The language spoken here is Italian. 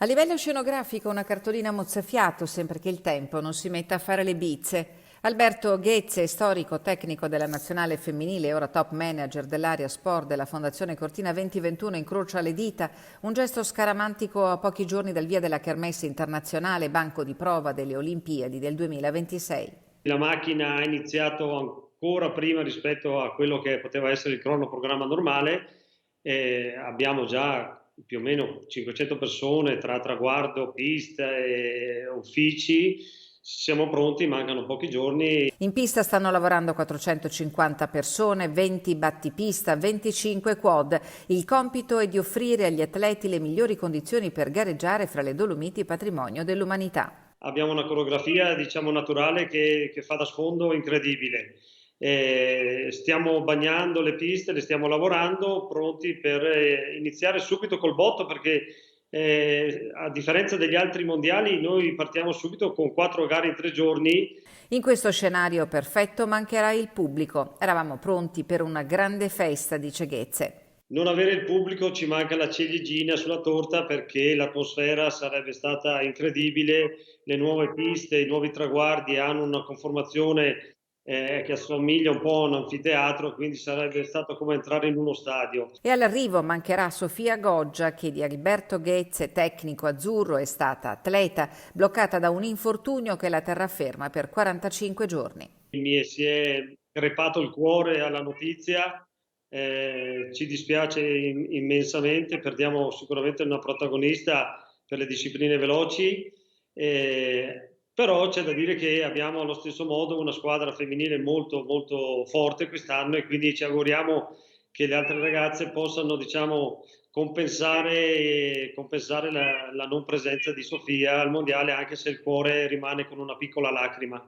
A livello scenografico una cartolina mozzafiato, sempre che il tempo non si metta a fare le bizze. Alberto Ghezze, storico tecnico della nazionale femminile e ora top manager dell'area sport della Fondazione Cortina 2021, incrocia le dita, un gesto scaramantico a pochi giorni dal via della Kermesse internazionale, banco di prova delle Olimpiadi del 2026. La macchina ha iniziato ancora prima rispetto a quello che poteva essere il cronoprogramma normale. Abbiamo già più o meno 500 persone tra traguardo, pista e uffici. Siamo pronti, mancano pochi giorni. In pista stanno lavorando 450 persone, 20 battipista, 25 quad. Il compito è di offrire agli atleti le migliori condizioni per gareggiare fra le Dolomiti, patrimonio dell'umanità. Abbiamo una coreografia, diciamo, naturale che fa da sfondo incredibile. Stiamo bagnando le piste, le stiamo lavorando, pronti per iniziare subito col botto perché a differenza degli altri mondiali noi partiamo subito con 4 gare in 3 giorni. In questo scenario perfetto mancherà il pubblico. Eravamo pronti per una grande festa, dice Ghezze. Non avere il pubblico ci manca la ciliegina sulla torta perché l'atmosfera sarebbe stata incredibile, le nuove piste, i nuovi traguardi hanno una conformazione che assomiglia un po' a un anfiteatro, quindi sarebbe stato come entrare in uno stadio. E all'arrivo mancherà Sofia Goggia, che di Alberto Ghezze, tecnico azzurro, è stata atleta, bloccata da un infortunio che la terrà ferma per 45 giorni. Mi si è crepato il cuore alla notizia, ci dispiace immensamente, perdiamo sicuramente una protagonista per le discipline veloci, però c'è da dire che abbiamo allo stesso modo una squadra femminile molto, molto forte quest'anno e quindi ci auguriamo che le altre ragazze possano, diciamo, compensare la non presenza di Sofia al mondiale, anche se il cuore rimane con una piccola lacrima.